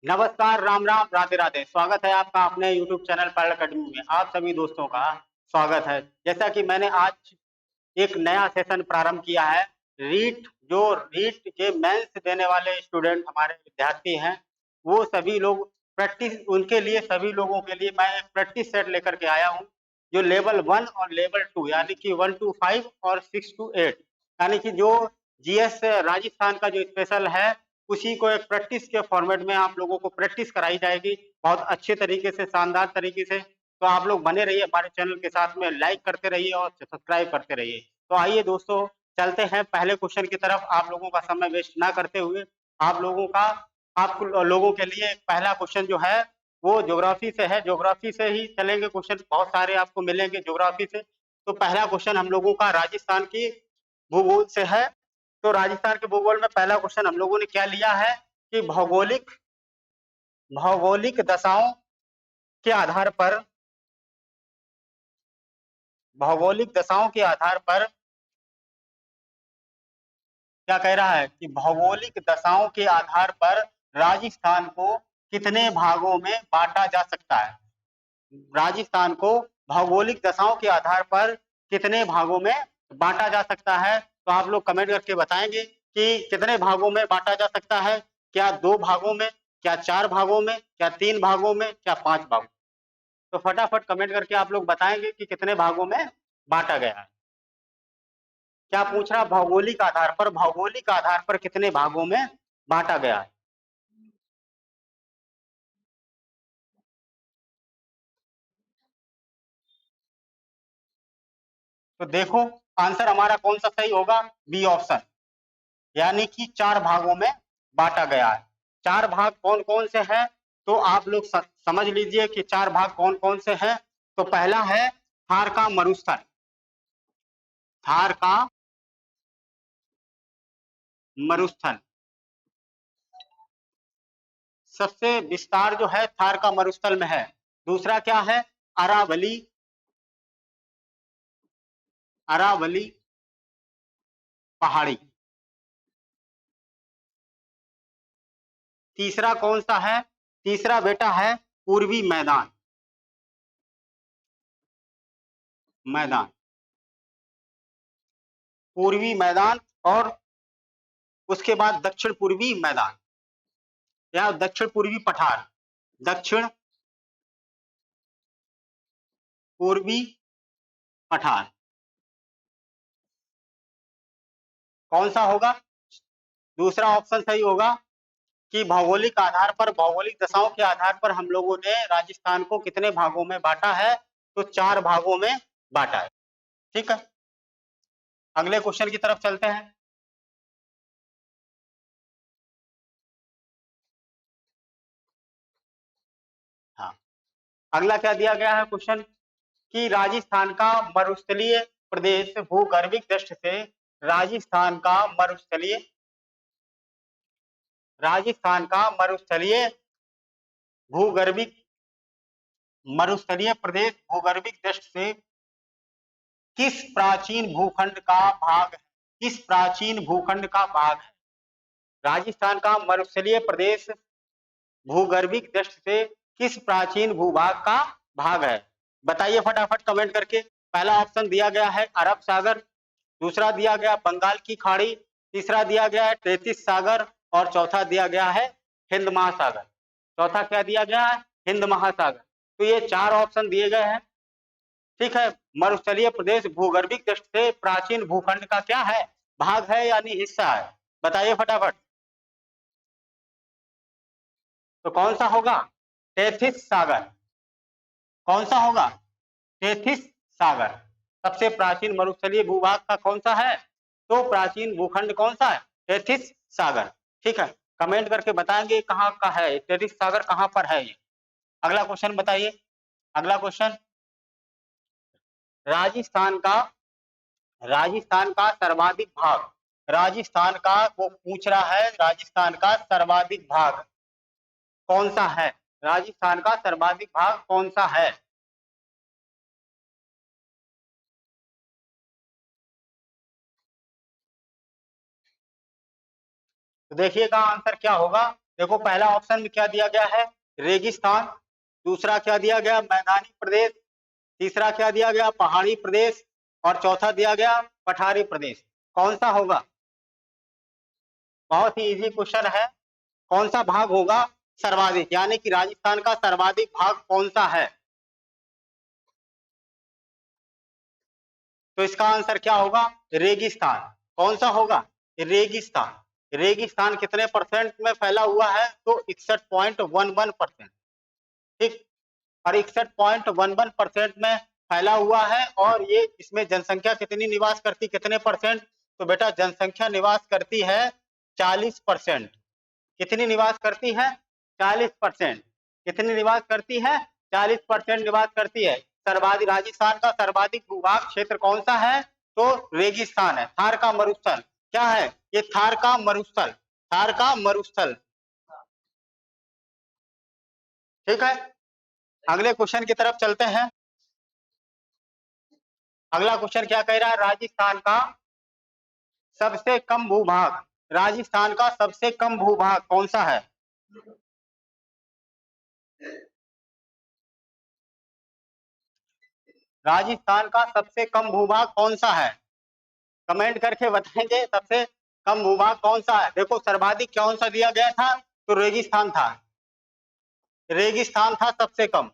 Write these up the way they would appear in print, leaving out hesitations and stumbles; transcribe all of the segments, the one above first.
नमस्कार, राम राम, राधे राधे। स्वागत है आपका अपने यूट्यूब चैनल पैरल अकेडमी में। आप सभी दोस्तों का स्वागत है। जैसा कि मैंने आज एक नया सेशन प्रारंभ किया है। रीट के मेंस देने वाले स्टूडेंट हमारे विद्यार्थी हैं, वो सभी लोग प्रैक्टिस, उनके लिए सभी लोगों के लिए मैं एक प्रैक्टिस सेट लेकर के आया हूँ, जो लेवल 1 और लेवल 2 यानी कि 1 to 5 और 6 to 8 यानी कि जो जीएस राजस्थान का जो स्पेशल है, उसी को एक प्रैक्टिस के फॉर्मेट में आप लोगों को प्रैक्टिस कराई जाएगी, बहुत अच्छे तरीके से, शानदार तरीके से। तो आप लोग बने रहिए हमारे चैनल के साथ में, लाइक करते रहिए और सब्सक्राइब करते रहिए। तो आइए दोस्तों, चलते हैं पहले क्वेश्चन की तरफ। आप लोगों का समय वेस्ट ना करते हुए आप लोगों के लिए एक पहला क्वेश्चन जो है वो ज्योग्राफी से है। ज्योग्राफी से ही चलेंगे, क्वेश्चन बहुत सारे आपको मिलेंगे ज्योग्राफी से। तो पहला क्वेश्चन हम लोगों का राजस्थान की भूगोल से है। तो राजस्थान के भूगोल में पहला क्वेश्चन हम लोगों ने क्या लिया है कि भौगोलिक भौगोलिक दशाओं के आधार पर भौगोलिक दशाओं के आधार पर क्या कह रहा है कि भौगोलिक दशाओं के आधार पर राजस्थान को कितने भागों में बांटा जा सकता है। राजस्थान को भौगोलिक दशाओं के आधार पर कितने भागों में बांटा जा सकता है। तो आप लोग कमेंट करके बताएंगे कि कितने भागों में बांटा जा सकता है। क्या 2 भागों में, क्या 4 भागों में, क्या 3 भागों में, क्या 5 भागों में। तो फटाफट कमेंट करके आप लोग बताएंगे कि कितने भागों में बांटा गया है। क्या पूछ रहा, भौगोलिक आधार पर कितने भागों में बांटा गया है। तो देखो, आंसर हमारा कौन सा सही होगा, बी ऑप्शन, यानी कि 4 भागों में बांटा गया है। 4 भाग कौन कौन से हैं, तो आप लोग समझ लीजिए कि 4 भाग कौन कौन से हैं। तो पहला है थार का मरुस्थल। थार का मरुस्थल सबसे विस्तार जो है थार का मरुस्थल में है। दूसरा क्या है, अरावली अरावली पहाड़ी। तीसरा कौन सा है, तीसरा बेटा है पूर्वी मैदान। मैदान पूर्वी मैदान, और उसके बाद दक्षिण पूर्वी मैदान या दक्षिण पूर्वी पठार। दक्षिण पूर्वी पठार कौन सा होगा, दूसरा ऑप्शन सही होगा कि भौगोलिक आधार पर, भौगोलिक दशाओं के आधार पर हम लोगों ने राजस्थान को कितने भागों में बांटा है, तो 4 भागों में बांटा है। ठीक है, अगले क्वेश्चन की तरफ चलते हैं। हाँ, अगला क्या दिया गया है क्वेश्चन कि राजस्थान का मरुस्थलीय प्रदेश भूगर्भिक दृष्टि से, राजस्थान का मरुस्थलीय राजस्थान का भूगर्भिक मरुस्थलीय प्रदेश भूगर्भिक दृष्टि से किस प्राचीन भूखंड का भाग है। किस प्राचीन भूखंड का भाग है। राजस्थान का मरुस्थलीय प्रदेश भूगर्भिक दृष्टि से किस प्राचीन भूभाग का भाग है। बताइए फटाफट कमेंट करके। पहला ऑप्शन दिया गया है अरब सागर, दूसरा दिया गया बंगाल की खाड़ी, तीसरा दिया गया है तैतीस सागर, और चौथा दिया गया है हिंद महासागर। चौथा क्या दिया गया है, हिंद महासागर। तो ये 4 ऑप्शन दिए गए हैं। ठीक है, मरुस्थलीय प्रदेश भूगर्भिक दृष्टि से प्राचीन भूखंड का क्या है, भाग है यानी हिस्सा है। बताइए फटाफट, तो कौन सा होगा, तैतीस सागर। कौन सा होगा, तैतीस सागर। सबसे प्राचीन मरुस्थलीय भूभाग का कौन सा है, तो प्राचीन भूखंड कौन सा है, तैतीस सागर। ठीक है, कमेंट करके बताएंगे कहाँ का है तैतीस सागर, कहाँ पर है ये। अगला क्वेश्चन बताइए। अगला क्वेश्चन, राजस्थान का राजस्थान का सर्वाधिक भाग, राजस्थान का वो पूछ रहा है, राजस्थान का सर्वाधिक भाग कौन सा है। राजस्थान का सर्वाधिक भाग कौन सा है। तो देखिएगा आंसर क्या होगा। देखो पहला ऑप्शन में क्या दिया गया है, रेगिस्तान, दूसरा क्या दिया गया, मैदानी प्रदेश, तीसरा क्या दिया गया, पहाड़ी प्रदेश, और चौथा दिया गया पठारी प्रदेश। कौन सा होगा? बहुत ही इजी क्वेश्चन है। कौन सा भाग होगा सर्वाधिक, यानी कि राजस्थान का सर्वाधिक भाग कौन सा है? तो इसका आंसर क्या होगा, रेगिस्तान। कौन सा होगा, रेगिस्तान। रेगिस्तान कितने परसेंट में फैला हुआ है, तो 61.11%। ठीक, और 61.11% में फैला हुआ है। और ये इसमें जनसंख्या कितनी निवास करती, कितने परसेंट? तो बेटा जनसंख्या निवास करती है 40%। कितनी निवास करती है, 40%। कितनी निवास करती है, 40% निवास करती है। सर्वाधिक, राजस्थान का सर्वाधिक भूभाग क्षेत्र कौन सा है, तो रेगिस्तान है। थार का मरुस्थल क्या है, ये थार का मरुस्थल, थार का मरुस्थल। ठीक है, अगले क्वेश्चन की तरफ चलते हैं। अगला क्वेश्चन क्या कह रहा है, राजस्थान का सबसे कम भूभाग, राजस्थान का सबसे कम भूभाग कौन सा है? राजस्थान का सबसे कम भूभाग कौन सा है? कमेंट करके बताएंगे सबसे कम भूभाग कौन सा है। देखो सर्वाधिक कौन सा दिया गया था, तो रेगिस्तान था, रेगिस्तान था सबसे कम,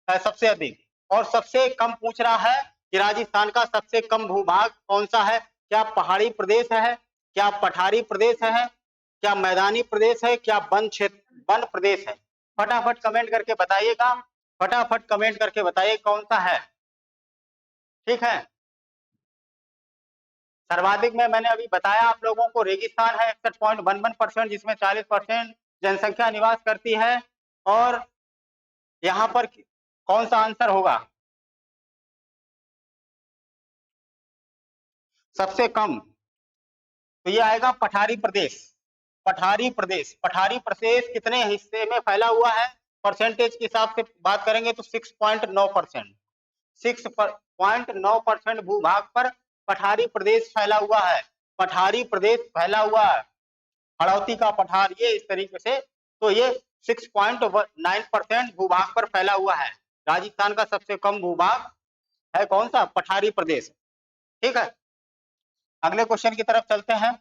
सबसे अधिक। और सबसे कम पूछ रहा है कि राजस्थान का सबसे कम भूभाग कौन सा है, क्या पहाड़ी प्रदेश है, क्या पठारी प्रदेश है, क्या मैदानी प्रदेश है, क्या वन क्षेत्र, वन प्रदेश है? फटाफट कमेंट करके बताइएगा, फटाफट कमेंट करके बताइए कौन सा है। ठीक है, सर्वाधिक में मैंने अभी बताया आप लोगों को, रेगिस्तान है 61.11%, जिसमें 40% जनसंख्या निवास करती है। और यहाँ पर कौन सा आंसर होगा, सबसे कम? तो ये आएगा पठारी प्रदेश। पठारी प्रदेश, पठारी प्रदेश कितने हिस्से में फैला हुआ है, परसेंटेज के हिसाब से बात करेंगे तो 6.9%। 6.9% भूभाग पर पठारी प्रदेश फैला हुआ है, पठारी प्रदेश फैला हुआ है। हड़ौती का पठार, ये इस तरीके से, तो ये 6.9% भूभाग पर फैला हुआ है। राजस्थान का सबसे कम भूभाग है कौन सा, पठारी प्रदेश। ठीक है, अगले क्वेश्चन की तरफ चलते हैं।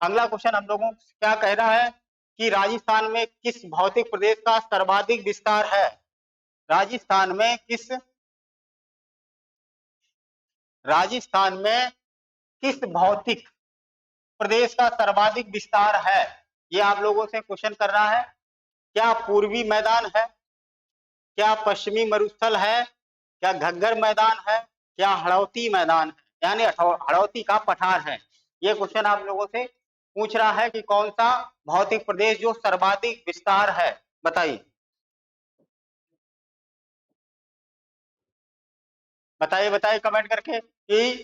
अगला क्वेश्चन हम लोगों को क्या कह रहा है कि राजस्थान में किस भौतिक प्रदेश का सर्वाधिक विस्तार है? राजस्थान में किस, राजस्थान में किस भौतिक प्रदेश का सर्वाधिक विस्तार है? ये आप लोगों से क्वेश्चन कर रहा है। क्या पूर्वी मैदान है, क्या पश्चिमी मरुस्थल है, क्या घग्गर मैदान है, क्या हड़ौती मैदान है, यानी हड़ौती का पठार है? ये क्वेश्चन आप लोगों से पूछ रहा है कि कौन सा भौतिक प्रदेश जो सर्वाधिक विस्तार है, बताइए, बताइए बताइए कमेंट करके कि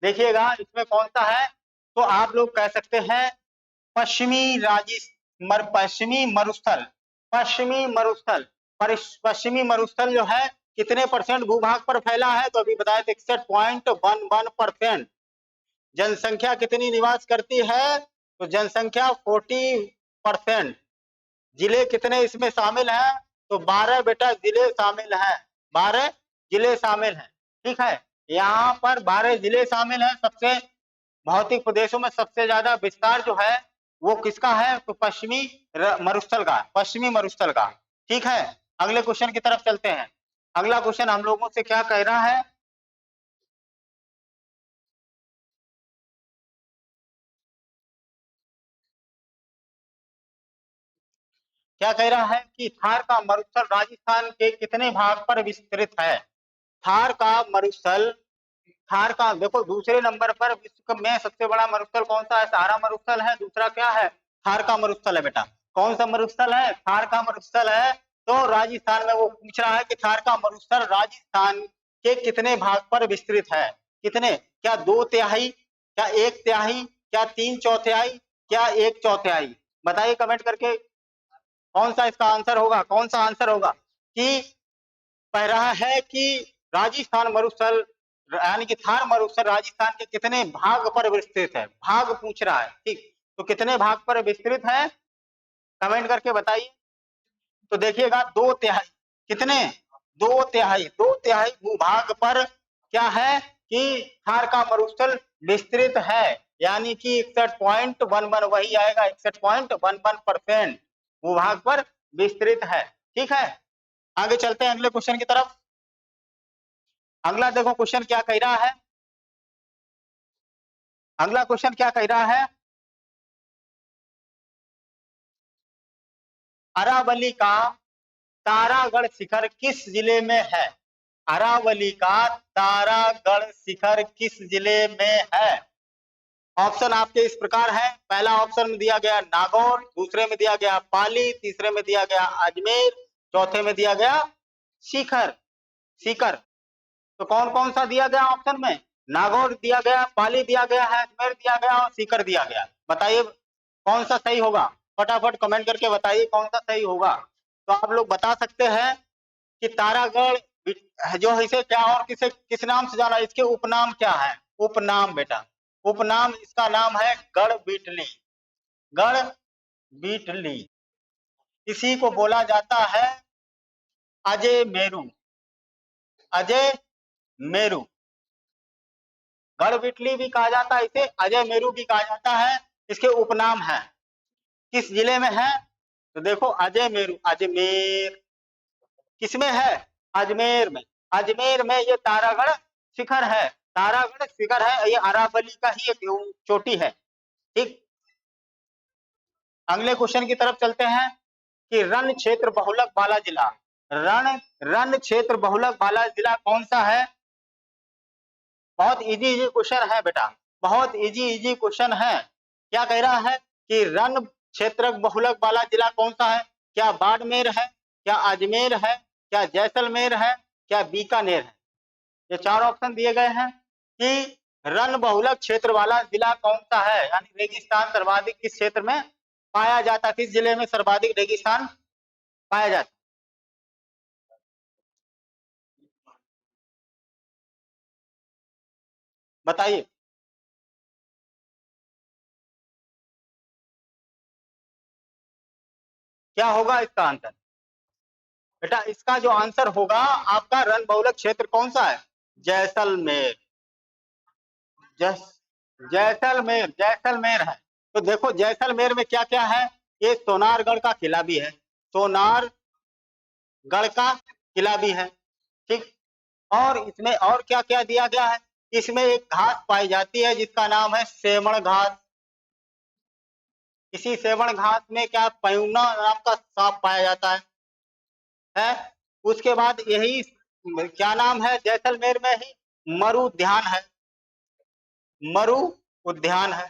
देखिएगा इसमें कौन सा है। तो आप लोग कह सकते हैं पश्चिमी पश्चिमी मरुस्थल, पश्चिमी मरुस्थल। पश्चिमी मरुस्थल जो है कितने परसेंट भूभाग पर फैला है, तो अभी बताया 61.11%। जनसंख्या कितनी निवास करती है, तो जनसंख्या 40%। जिले कितने इसमें शामिल हैं, तो 12 बेटा जिले शामिल हैं, 12 जिले शामिल हैं। ठीक है, यहाँ पर 12 जिले शामिल हैं। सबसे भौतिक प्रदेशों में सबसे ज्यादा विस्तार जो है वो किसका है, तो पश्चिमी मरुस्थल का, पश्चिमी मरुस्थल का। ठीक है, अगले क्वेश्चन की तरफ चलते हैं। अगला क्वेश्चन हम लोगों से क्या कह रहा है, क्या कह रहा है कि थार का मरुस्थल राजस्थान के कितने भाग पर विस्तृत है? थार का मरुस्थल, थार का देखो दूसरे नंबर पर विश्व में सबसे बड़ा मरुस्थल कौन सा है, सहारा मरुस्थल है। दूसरा क्या है, थार का मरुस्थल है। बेटा कौन सा मरुस्थल है, थार का मरुस्थल है। तो राजस्थान में वो पूछ रहा है कि थार का मरुस्थल राजस्थान के कितने भाग पर विस्तृत है, कितने, क्या 2/3, क्या 1/3, क्या 3/4, क्या 1/4? बताइए कमेंट करके कौन सा इसका आंसर होगा, कौन सा आंसर होगा। कि कह रहा है कि राजस्थान मरुस्थल यानी कि थार मरुस्थल राजस्थान के कितने भाग पर विस्तृत है, भाग पूछ रहा है, ठीक। तो कितने भाग पर विस्तृत है, कमेंट करके बताइए। तो देखिएगा 2/3, कितने, 2/3 भूभाग पर क्या है कि थार का मरुस्थल विस्तृत है, यानी कि 61.11 वही आएगा, 61.11% भूभाग पर विस्तृत है, ठीक है। आगे चलते हैं अगले क्वेश्चन की तरफ। अगला देखो क्वेश्चन क्या कह रहा है, अगला क्वेश्चन क्या कह रहा है, अरावली का तारागढ़ शिखर किस जिले में है, अरावली का तारागढ़ शिखर किस जिले में है। ऑप्शन आपके इस प्रकार है, पहला ऑप्शन में दिया गया नागौर, दूसरे में दिया गया पाली, तीसरे में दिया गया अजमेर, चौथे में दिया गया शिखर, सीकर। तो कौन कौन सा दिया गया ऑप्शन में, नागौर दिया गया, पाली दिया गया है, अजमेर दिया गया और सीकर दिया गया। बताइए कौन सा सही होगा, फटाफट कमेंट करके बताइए कौन सा सही होगा। तो आप लोग बता सकते हैं कि तारागढ़ जो इसे क्या और किसे किस नाम से जाना, इसके उपनाम क्या है, उपनाम बेटा, उपनाम इसका नाम है गढ़ बीटली, गढ़ बीटली। इसी को बोला जाता है अजय मेरू, अजय मेरू, गढ़ बिटली भी कहा जाता है इसे, अजय मेरू भी कहा जाता है, इसके उपनाम है। किस जिले में है, तो देखो अजय मेरू, अजमेर, किसमें है, अजमेर में, अजमेर में ये तारागढ़ शिखर है, तारागढ़ शिखर है, ये अरावली का ही एक चोटी है, ठीक। अगले क्वेश्चन की तरफ चलते हैं कि रण क्षेत्र बहुलक वाला जिला, रण क्षेत्र बहुलक वाला जिला कौन सा है। बहुत इजी इजी क्वेश्चन है बेटा, बहुत इजी इजी क्वेश्चन है। क्या कह रहा है कि रण क्षेत्र बहुलक वाला जिला कौन सा है, क्या बाड़मेर है, क्या अजमेर है, क्या जैसलमेर है, क्या बीकानेर है। ये चार ऑप्शन दिए गए हैं कि रण बहुलक क्षेत्र वाला जिला कौन सा है, यानी रेगिस्तान सर्वाधिक किस क्षेत्र में पाया जाता, किस जिले में सर्वाधिक रेगिस्तान पाया जाता। बताइए क्या होगा इसका आंसर, बेटा इसका जो आंसर होगा आपका रण बहुलक क्षेत्र कौन सा है, जैसलमेर, जैस जैसलमेर, जैसलमेर है। तो देखो जैसलमेर में क्या क्या है, ये सोनारगढ़ का किला भी है, सोनारगढ़ का किला भी है, ठीक। और इसमें और क्या क्या दिया गया है, इसमें एक घास पाई जाती है जिसका नाम है सेमण घास, इसी सेमण घास में क्या पयूना नाम का सांप पाया जाता है। उसके बाद यही क्या नाम है, जैसलमेर में ही मरु उद्यान है, मरु उद्यान है,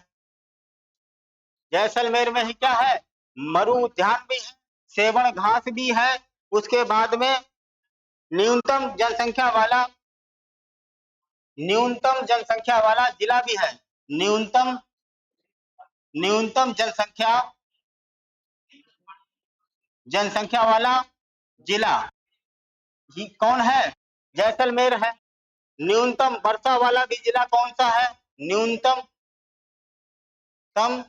जैसलमेर में ही क्या है, मरु उद्यान भी है, सेवण घास भी है। उसके बाद में न्यूनतम जनसंख्या वाला, न्यूनतम जनसंख्या वाला जिला भी है, न्यूनतम न्यूनतम जनसंख्या जनसंख्या वाला जिला ये कौन है, जैसलमेर है। न्यूनतम वर्षा वाला भी जिला कौन सा है, न्यूनतम तम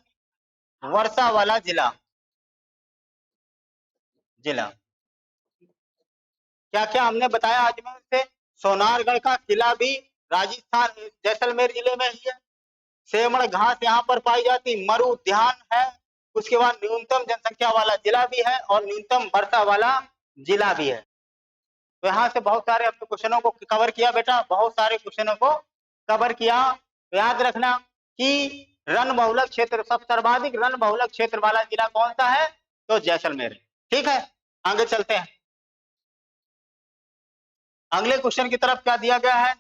वर्षा वाला जिला, जिला क्या क्या हमने बताया अजमेर से, सोनारगढ़ का किला भी राजस्थान जैसलमेर जिले में ही है, सेमण घास यहाँ पर पाई जाती, मरु उद्यान है, उसके बाद न्यूनतम जनसंख्या वाला जिला भी है और न्यूनतम वर्षा वाला जिला भी है। तो यहाँ से बहुत सारे अपने क्वेश्चनों को कवर किया बेटा, बहुत सारे क्वेश्चनों को कवर किया। तो याद रखना कि रण बहुलक क्षेत्र, सब सर्वाधिक रण बहुलक क्षेत्र वाला जिला कौन सा है, तो जैसलमेर है, ठीक है। आगे चलते हैं अगले क्वेश्चन की तरफ। क्या दिया गया है,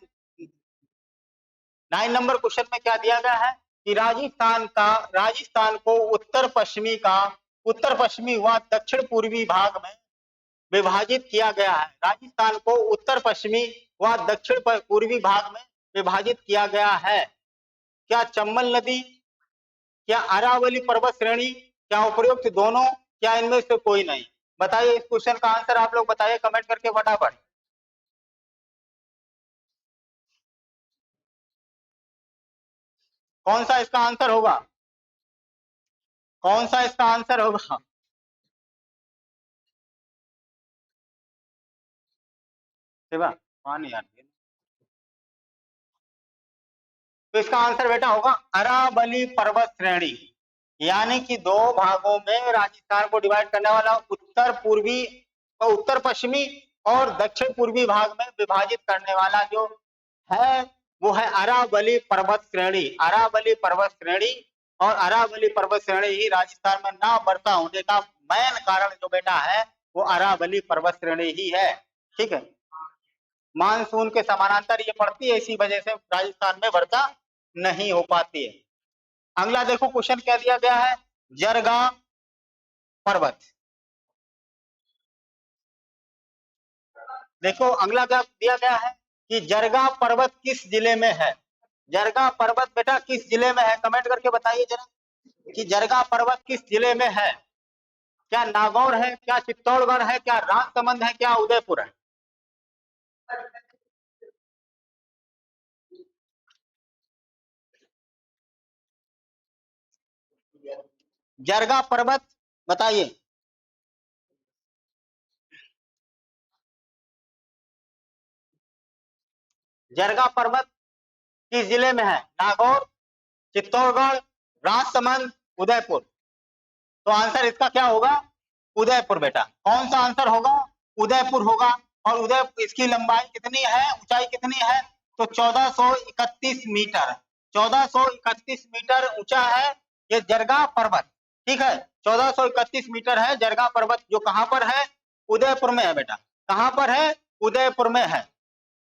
9 नंबर क्वेश्चन में क्या दिया गया है कि राजस्थान को उत्तर पश्चिमी व दक्षिण पूर्वी भाग में विभाजित किया गया है, राजस्थान को उत्तर पश्चिमी व दक्षिण पूर्वी भाग में विभाजित किया गया है। क्या चंबल नदी, क्या अरावली पर्वत श्रेणी, क्या उपरोक्त दोनों, क्या इनमें से कोई नहीं। बताइए इस क्वेश्चन का आंसर आप लोग बताइए कमेंट करके फटाफट। कौन सा इसका आंसर होगा? कौन सा इसका आंसर होगा? शिवा पानी यार। तो इसका आंसर बेटा होगा अरावली पर्वत श्रेणी, यानी कि दो भागों में राजस्थान को डिवाइड करने वाला उत्तर पूर्वी और उत्तर पश्चिमी और दक्षिण पूर्वी भाग में विभाजित करने वाला जो है वो है अरावली पर्वत श्रेणी। अरावली पर्वत श्रेणी, और अरावली पर्वत श्रेणी ही राजस्थान में ना बढ़ता होने का मेन कारण जो बेटा है वो अरावली पर्वत श्रेणी ही है। ठीक है, मानसून के समानांतर ये पड़ती है, इसी वजह से राजस्थान में वर्षा नहीं हो पाती है। अगला देखो क्वेश्चन क्या दिया गया है, जरगा पर्वत। देखो अगला क्या दिया गया है कि जरगा पर्वत किस जिले में है। जरगा पर्वत बेटा किस जिले में है, कमेंट करके बताइए जरा कि जरगा पर्वत किस जिले में है। क्या नागौर है, क्या चित्तौड़गढ़ है, क्या राजसमंद है, क्या उदयपुर है? जरगा पर्वत बताइए। जरगा पर्वत किस जिले में है, नागौर, चित्तौड़गढ़, राजसमंद, उदयपुर? तो आंसर इसका क्या होगा, उदयपुर बेटा। कौन सा आंसर होगा, उदयपुर होगा। और उदयपुर, इसकी लंबाई कितनी है, ऊंचाई कितनी है, तो 1431 मीटर। 1431 मीटर ऊंचा है ये जरगा पर्वत। ठीक है, 1431 मीटर है जरगा पर्वत, जो कहां पर है, उदयपुर में है बेटा। कहां पर है, उदयपुर में है।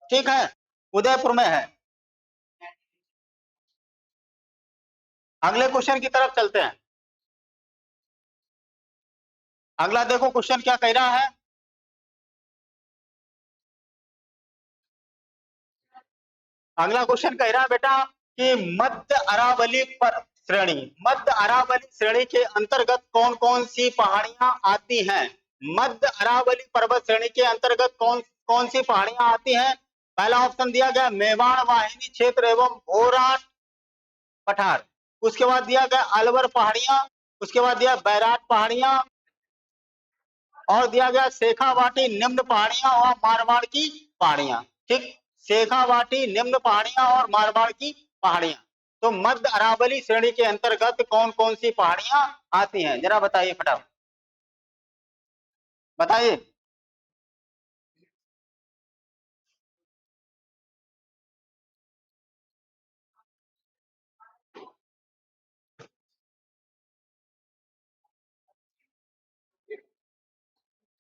ठीक है, उदयपुर में है। अगले क्वेश्चन की तरफ चलते हैं। अगला देखो क्वेश्चन क्या कह रहा है, अगला क्वेश्चन कह रहा है बेटा कि मध्य अरावली पर श्रेणी, मध्य अरावली श्रेणी के अंतर्गत कौन कौन सी पहाड़ियां आती हैं। मध्य अरावली पर्वत श्रेणी के अंतर्गत कौन कौन सी पहाड़ियां आती हैं। पहला ऑप्शन दिया गया मेवाड़ वाहिनी क्षेत्र एवं भोराट पठार। उसके बाद दिया गया अलवर पहाड़ियां। उसके बाद दिया बैराट पहाड़ियां, और दिया गया शेखावाटी निम्न पहाड़ियां और मारवाड़ की पहाड़ियां। ठीक, शेखावाटी निम्न पहाड़ियां और मारवाड़ की पहाड़ियां। तो मध्य अरावली श्रेणी के अंतर्गत कौन कौन सी पहाड़ियां आती हैं, जरा बताइए फटाफट बताइए।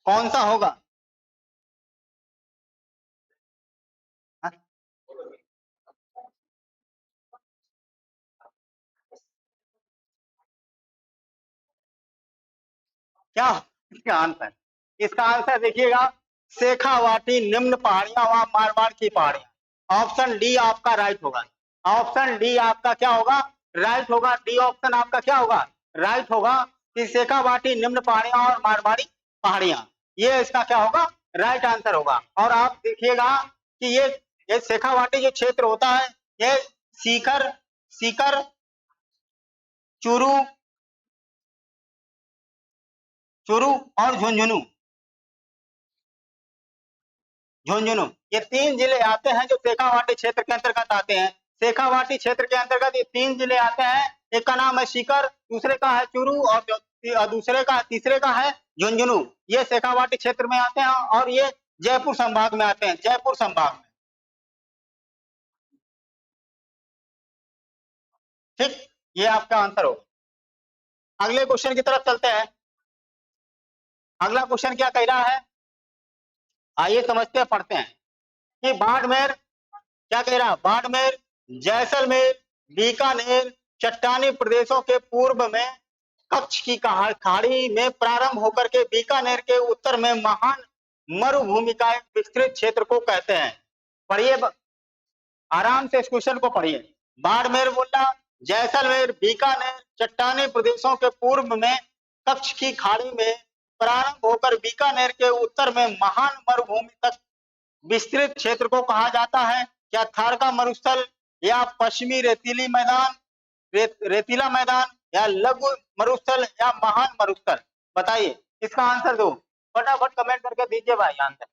कौन सा होगा? हाँ? क्या इसका आंसर, इसका आंसर देखिएगा शेखावाटी निम्न पहाड़ियां व मारवाड़ की पहाड़ियां। ऑप्शन डी आपका राइट होगा। ऑप्शन डी आपका क्या होगा, राइट होगा। डी ऑप्शन आपका क्या होगा, राइट होगा कि शेखावाटी निम्न पहाड़ियां और मारवाड़ी पहाड़ियां, ये इसका क्या होगा, राइट आंसर होगा। और आप देखिएगा कि ये शेखावाटी जो क्षेत्र होता है ये सीकर, सीकर, चूरू, चूरू और झुंझुनू, झुंझुनू, ये तीन जिले आते हैं जो शेखावाटी क्षेत्र के अंतर्गत आते हैं। शेखावाटी क्षेत्र के अंतर्गत ये तीन जिले आते हैं, एक का नाम है सीकर, दूसरे का है चूरू, और दूसरे का तीसरे का है झुंझुनू। ये शेखावाटी क्षेत्र में आते हैं और ये जयपुर संभाग में आते हैं, जयपुर संभाग में। ठीक, ये आपका आंसर होगा। अगले क्वेश्चन की तरफ चलते हैं। अगला क्वेश्चन क्या कह रहा है, आइए समझते हैं, पढ़ते हैं कि बाड़मेर, क्या कह रहा है, बाड़मेर, जैसलमेर, बीकानेर चट्टानी प्रदेशों के पूर्व में कच्छ की खाड़ी में प्रारंभ होकर के बीकानेर के उत्तर में महान मरुभूमि का एक विस्तृत क्षेत्र को कहते हैं। पढ़िए, आराम से इस क्वेश्चन को पढ़िए। बाड़मेर बोला, जैसलमेर, बीकानेर चट्टानी प्रदेशों के पूर्व में कच्छ की खाड़ी में प्रारंभ होकर बीकानेर के उत्तर में महान मरुभूमि तक विस्तृत क्षेत्र को कहा जाता है। क्या थार का मरुस्थल, या पश्चिमी रेतीली मैदान, रेतीला मैदान या लघु मरुस्थल या महान मरुस्थल? बताइए इसका आंसर दो, फटाफट कमेंट करके दीजिए भाई आंसर।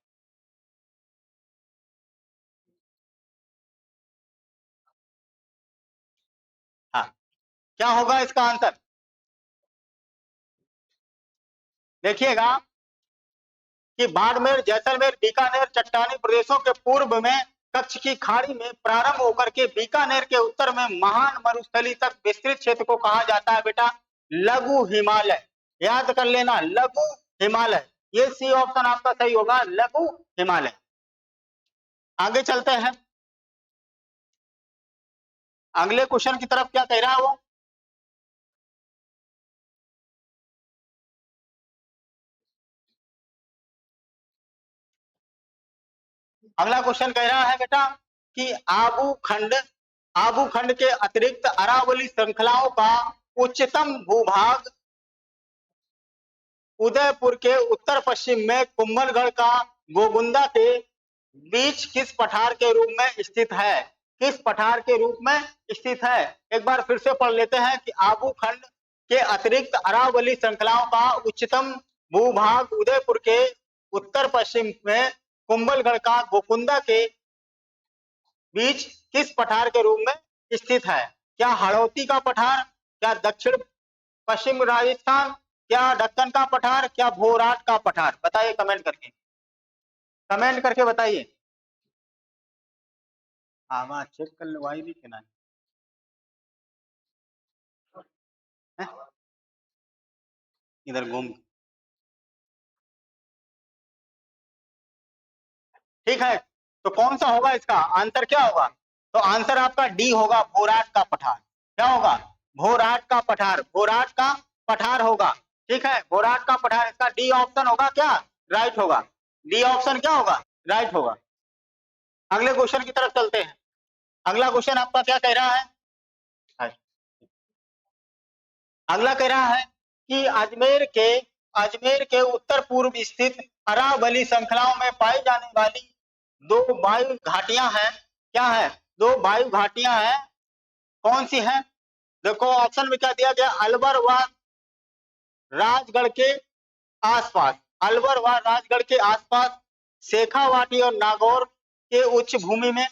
हाँ, क्या होगा इसका आंसर? देखिएगा कि बाड़मेर, जैसलमेर, बीकानेर चट्टानी प्रदेशों के पूर्व में कच्छ की खाड़ी में प्रारंभ होकर के बीकानेर के उत्तर में महान मरुस्थली तक विस्तृत क्षेत्र को कहा जाता है बेटा लघु हिमालय। याद कर लेना, लघु हिमालय। ये सी ऑप्शन आपका सही होगा, लघु हिमालय। आगे चलते हैं अगले क्वेश्चन की तरफ। क्या कह रहा है वो? अगला क्वेश्चन कह रहा है बेटा कि आबू खंड के अतिरिक्त अरावली श्रृंखलाओं का उच्चतम भूभाग उदयपुर के उत्तर पश्चिम में कुंभलगढ़ का गोगुंदा के बीच किस पठार के रूप में स्थित है? किस पठार के रूप में स्थित है? एक बार फिर से पढ़ लेते हैं कि आबू खंड के अतिरिक्त अरावली श्रृंखलाओं का उच्चतम भूभाग उदयपुर के उत्तर पश्चिम में कुंभलगढ़ का गोकुंदा के बीच किस पठार के रूप में स्थित है? क्या हाड़ौती का पठार, क्या दक्षिण पश्चिम राजस्थान, क्या दक्कन का पठार, क्या भोराट का पठार? बताइए कमेंट करके, कमेंट करके बताइए। आवाज चेक कर लो भाई भी के ना इधर घूम। ठीक है, तो कौन सा होगा इसका आंसर? क्या होगा? तो आंसर आपका डी होगा, भोराट का पठार। क्या होगा? भोराट का पठार, भोराट का पठार होगा। ठीक है, भोराट का पठार, इसका डी ऑप्शन होगा क्या? राइट होगा। डी ऑप्शन क्या होगा? राइट होगा। अगले क्वेश्चन की तरफ चलते हैं। अगला क्वेश्चन आपका क्या कह रहा है? अगला कह रहा है कि अजमेर के उत्तर पूर्व स्थित अरावली श्रृंखलाओं में पाई जाने वाली दो वायु घाटियां हैं। क्या है? दो वायु घाटियां हैं, कौन सी हैं? देखो ऑप्शन में क्या दिया गया, अलवर व राजगढ़ के आसपास, अलवर व राजगढ़ के आसपास, शेखावाटी और नागौर के उच्च भूमि में,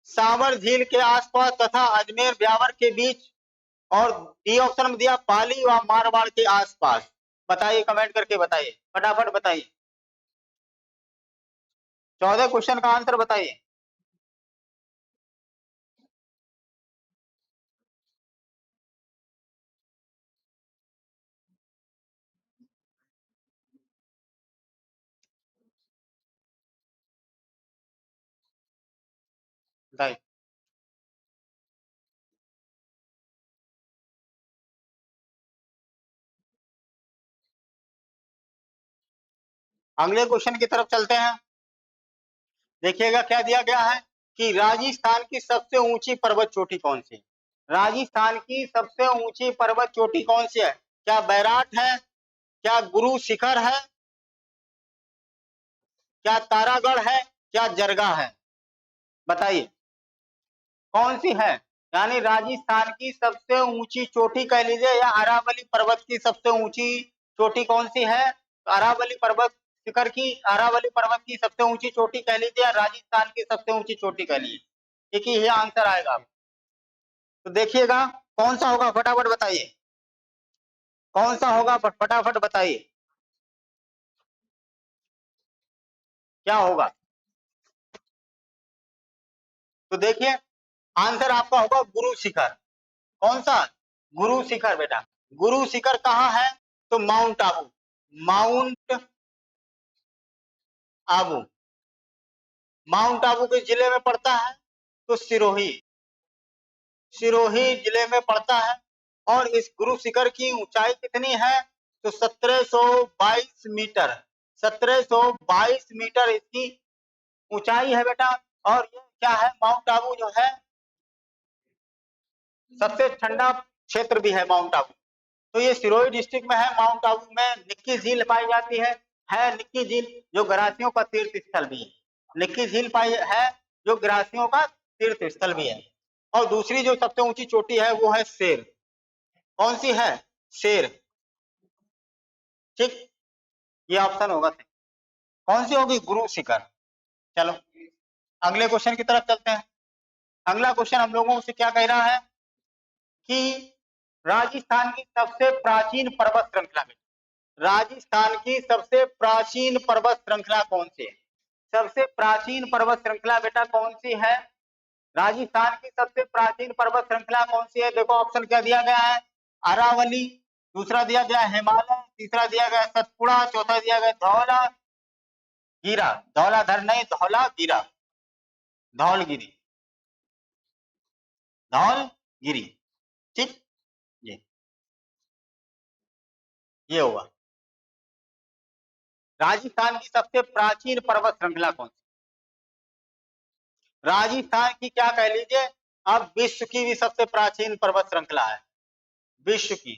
सावर झील के आसपास तथा अजमेर ब्यावर के बीच, और डी ऑप्शन में दिया पाली व मारवाड़ के आसपास। बताइए कमेंट करके बताइए, फटाफट बताइए। 14 क्वेश्चन का आंसर बताइए। बताइए। अगले क्वेश्चन की तरफ चलते हैं। देखिएगा क्या दिया गया है कि राजस्थान की सबसे ऊंची पर्वत चोटी कौन सी है? राजस्थान की सबसे ऊंची पर्वत चोटी कौन सी है? क्या बैराट है, क्या गुरु शिखर है, क्या तारागढ़ है, क्या जरगा है? बताइए कौन सी है? यानी राजस्थान की सबसे ऊंची चोटी कह लीजिए, या अरावली पर्वत की सबसे ऊंची चोटी कौन सी है? तो अरावली पर्वत शिखर की, अरावली पर्वत की सबसे ऊंची चोटी कह लीजिए, या राजस्थान की सबसे ऊंची चोटी कह लीजिए, एक ही आंसर आएगा। तो देखिएगा कौन सा होगा, फटाफट बताइए कौन सा होगा, फटाफट बताइए क्या होगा। तो देखिए आंसर आपका होगा गुरु शिखर। कौन सा? गुरु शिखर बेटा। गुरु शिखर कहाँ है? तो mount Abu, mount Abu, mount Abu किस जिले में पड़ता है? तो सिरोही, सिरोही जिले में पड़ता है। और इस गुरु शिखर की ऊंचाई कितनी है? तो 1722 मीटर, 1722 मीटर इसकी ऊंचाई है बेटा। और ये क्या है, माउंट आबू जो है सबसे ठंडा क्षेत्र भी है माउंट आबू। तो ये सिरोही डिस्ट्रिक्ट में है। माउंट आबू में निक्की झील पाई जाती है निक्की झील जो ग्रासियों का तीर्थ स्थल भी है। निक्की झील पाई है जो ग्रासियों का तीर्थ स्थल भी है। और दूसरी जो सबसे ऊंची चोटी है वो है शेर। कौन सी है? शेर। ठीक, ये ऑप्शन होगा सही। कौन सी होगी? गुरु शिखर। चलो अगले क्वेश्चन की तरफ चलते हैं। अगला क्वेश्चन हम लोगों से क्या कह रहा है कि राजस्थान की सबसे प्राचीन पर्वत श्रृंखला में, राजस्थान की सबसे प्राचीन पर्वत श्रृंखला कौन सी है? सबसे प्राचीन पर्वत श्रृंखला बेटा कौन सी है? राजस्थान की सबसे प्राचीन पर्वत श्रृंखला कौन सी है? देखो ऑप्शन क्या दिया गया है, अरावली, दूसरा दिया गया हिमालय, तीसरा दिया गया सतपुड़ा, चौथा दिया गया धौला गिरा, धौलाधर नहीं धौलागिरा, धौलगिरी, धौलगिरी। ठीक, ये हुआ। राजस्थान की सबसे प्राचीन पर्वत श्रृंखला कौन सी? राजस्थान की क्या कह लीजिए, अब विश्व की भी सबसे प्राचीन पर्वत श्रृंखला है, विश्व की।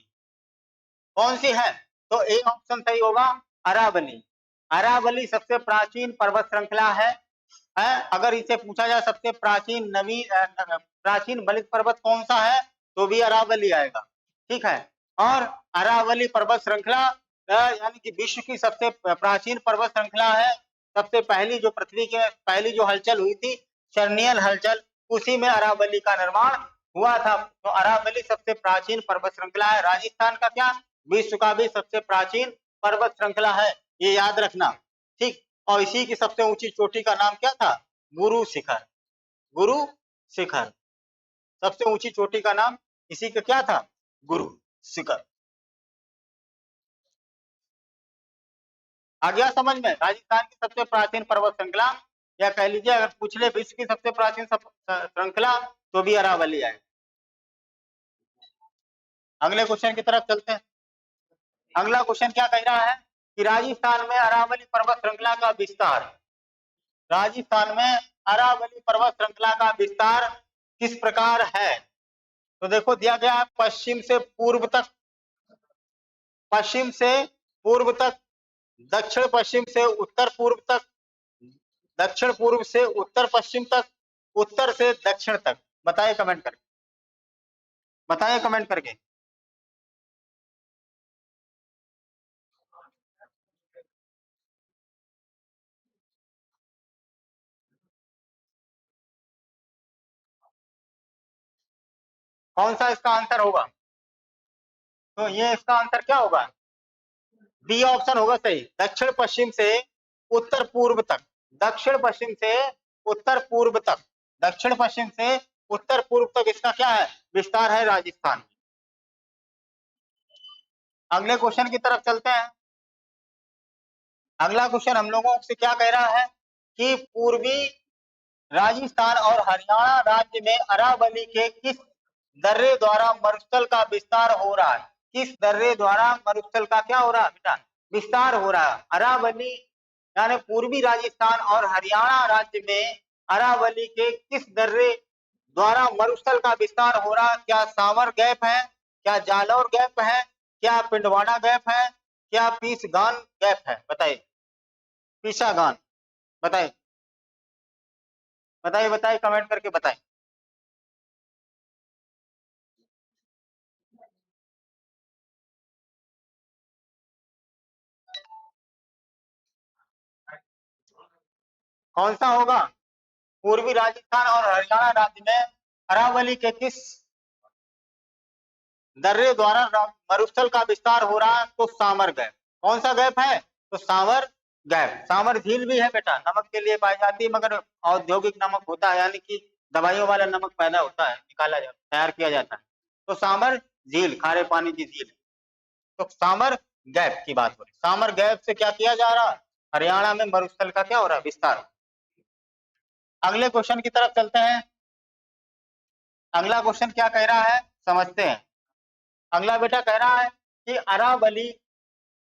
कौन सी है? तो ए ऑप्शन सही होगा, अरावली। अरावली सबसे प्राचीन पर्वत श्रृंखला है। अगर इसे पूछा जाए सबसे प्राचीन प्राचीन बलित पर्वत कौन सा है, तो भी अरावली आएगा। ठीक है, और अरावली पर्वत श्रृंखला यानी कि विश्व की सबसे प्राचीन पर्वत श्रृंखला है। सबसे पहली जो पृथ्वी के पहली जो हलचल हुई थी, चर्नियल हलचल, उसी में अरावली का निर्माण हुआ था। तो अरावली सबसे प्राचीन पर्वत श्रृंखला है। राजस्थान का क्या, विश्व का भी सबसे प्राचीन पर्वत श्रृंखला है, ये याद रखना। ठीक, और इसी की सबसे ऊंची चोटी का नाम क्या था? गुरु शिखर। गुरु शिखर, सबसे ऊंची चोटी का नाम इसी का क्या था? गुरु शिखर। आ गया समझ में? राजस्थान की सबसे प्राचीन पर्वत श्रृंखला, या कह लीजिए अगर पूछ ले विश्व की सबसे प्राचीन श्रृंखला, तो भी अरावली आए। अगले क्वेश्चन की तरफ चलते हैं। अगला क्वेश्चन क्या कह रहा है कि राजस्थान में अरावली पर्वत श्रृंखला का विस्तार, राजस्थान में अरावली पर्वत श्रृंखला का विस्तार किस प्रकार है? तो देखो दिया गया है पश्चिम से पूर्व तक, पश्चिम से पूर्व तक, दक्षिण पश्चिम से उत्तर पूर्व तक, दक्षिण पूर्व से उत्तर पश्चिम तक, उत्तर से दक्षिण तक। बताइए कमेंट करके, बताइए कमेंट करके। कौन सा इसका आंसर होगा? तो ये इसका आंसर क्या होगा? बी ऑप्शन होगा सही, दक्षिण पश्चिम से उत्तर पूर्व तक, दक्षिण पश्चिम से उत्तर पूर्व तक, दक्षिण पश्चिम से उत्तर पूर्व तक इसका क्या है? विस्तार है राजस्थान। अगले क्वेश्चन की तरफ चलते हैं। अगला क्वेश्चन हम लोगों से क्या कह रहा है कि पूर्वी राजस्थान और हरियाणा राज्य में अरावली के किस दर्रे द्वारा मरुस्थल का विस्तार हो रहा है? किस दर्रे द्वारा मरुस्थल का क्या हो रहा है बेटा? विस्तार हो रहा है। अरावली यानी पूर्वी राजस्थान और हरियाणा राज्य में अरावली के किस दर्रे द्वारा मरुस्थल का विस्तार हो रहा है? क्या सांवर गैप है, क्या जालौर गैप है, क्या पिंडवाड़ा गैप है, क्या पीसगान गैप है? बताइए, पीसागान, बताइए, बताइए, बताइए कमेंट करके बताइए। कौन सा होगा? पूर्वी राजस्थान और हरियाणा राज्य में अरावली के किस दर्रे द्वारा मरुस्थल का विस्तार हो रहा है? तो सांवर गैप। कौन सा गैप है? तो सांवर गैप। सांवर झील भी है बेटा, नमक के लिए पाई जाती है, मगर औद्योगिक नमक होता है, यानी कि दवाइयों वाला नमक पैदा होता है, निकाला जाता है, तैयार किया जाता है। तो सांवर झील खारे पानी की झील। तो सांवर गैप की बात हो रही, सांवर गैप से क्या किया जा रहा है? हरियाणा में मरुस्थल का क्या हो रहा है? विस्तार। अगले क्वेश्चन की तरफ चलते हैं। अगला क्वेश्चन क्या कह रहा है समझते हैं। अगला बेटा कह रहा है कि अरावली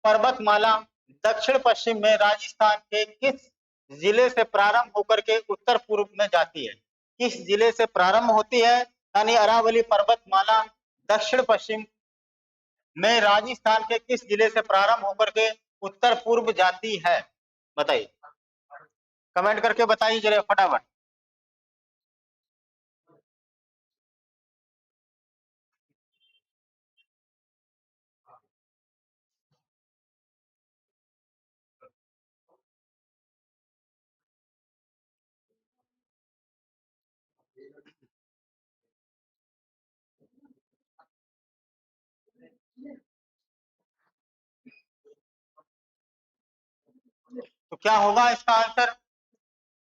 पर्वतमाला दक्षिण पश्चिम में राजस्थान के किस जिले से प्रारंभ होकर के उत्तर पूर्व में जाती है? किस जिले से प्रारंभ होती है? यानी अरावली पर्वतमाला दक्षिण पश्चिम में राजस्थान के किस जिले से प्रारंभ होकर के उत्तर पूर्व जाती है? बताइए, कमेंट करके बताइए जरा फटाफट। तो क्या होगा इसका आंसर?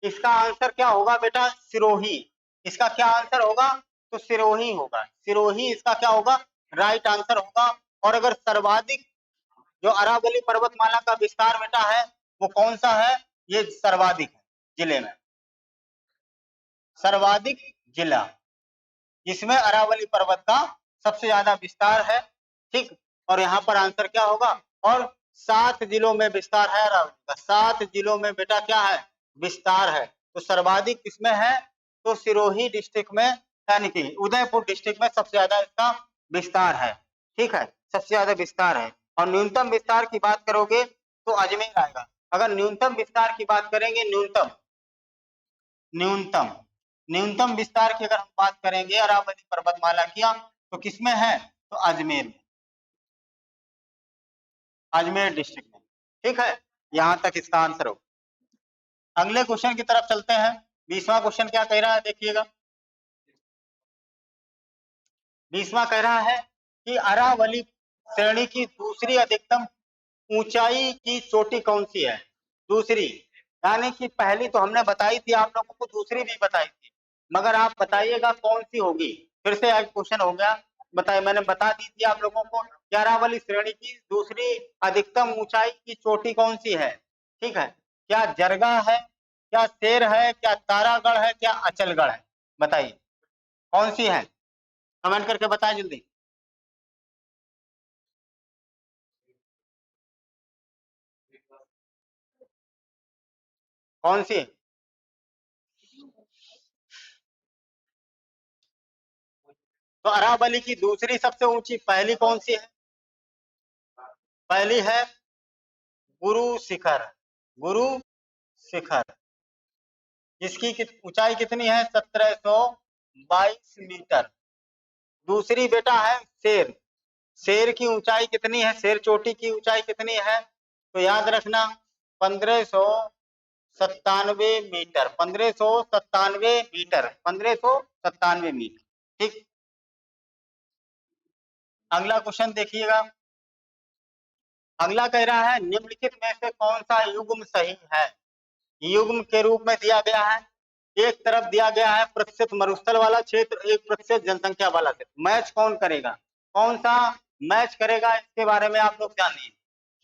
इसका आंसर क्या होगा बेटा? सिरोही। इसका क्या आंसर होगा? तो सिरोही होगा। सिरोही इसका क्या होगा? राइट आंसर होगा। और अगर सर्वाधिक जो अरावली पर्वतमाला का विस्तार बेटा है वो कौन सा है? ये सर्वाधिक है जिले में, सर्वाधिक जिला जिसमें अरावली पर्वत का सबसे ज्यादा विस्तार है। ठीक, और यहाँ पर आंसर क्या होगा? और 7 जिलों में विस्तार है अरावली का, 7 जिलों में बेटा क्या है? विस्तार है। तो सर्वाधिक किसमें है? तो सिरोही डिस्ट्रिक्ट में, यानी कि उदयपुर डिस्ट्रिक्ट में सबसे ज्यादा इसका विस्तार है। ठीक है, सबसे ज्यादा विस्तार है। और न्यूनतम विस्तार की बात करोगे तो अजमेर आएगा। अगर न्यूनतम विस्तार की बात करेंगे, न्यूनतम न्यूनतम न्यूनतम विस्तार की अगर हम बात करेंगे अरावली पर्वतमाला की, तो किसमें है? तो अजमेर में, अजमेर डिस्ट्रिक्ट में। ठीक है, यहां तक इसका आंसर हो। अगले क्वेश्चन की तरफ चलते हैं। 20वां क्वेश्चन क्या कह रहा है देखिएगा। 20वां कह रहा है कि अरावली श्रेणी की दूसरी अधिकतम ऊंचाई की चोटी कौन सी है? दूसरी, यानी कि पहली तो हमने बताई थी आप लोगों को, दूसरी भी बताई थी, मगर आप बताइएगा कौन सी होगी। फिर से आज क्वेश्चन हो गया। बताइए, मैंने बता दी थी आप लोगों को, अरावली श्रेणी की दूसरी अधिकतम ऊंचाई की चोटी कौन सी है? ठीक है, क्या जरगा है, क्या शेर है, क्या तारागढ़ है, क्या अचलगढ़ है? बताइए कौन सी है? कमेंट करके बताएं जल्दी। कौन सी है? तो अरावली की दूसरी सबसे ऊंची पहली कौन सी है? पहली है गुरु शिखर, गुरु शिखर, जिसकी ऊंचाई कितनी है? 1722 मीटर। दूसरी बेटा है शेर। शेर की ऊंचाई कितनी है? शेर चोटी की ऊंचाई कितनी है? तो याद रखना, 1597 मीटर, 1597 मीटर, 1597 मीटर। ठीक, अगला क्वेश्चन देखिएगा। अगला कह रहा है निम्नलिखित में से कौन सा युग्म सही है? युग्म के रूप में दिया गया है। एक तरफ दिया गया है प्रतिशत मरुस्थल वाला क्षेत्र, एक प्रतिशत जनसंख्या वाला क्षेत्र। मैच कौन करेगा? कौन सा मैच करेगा, इसके बारे में आप लोग जानिए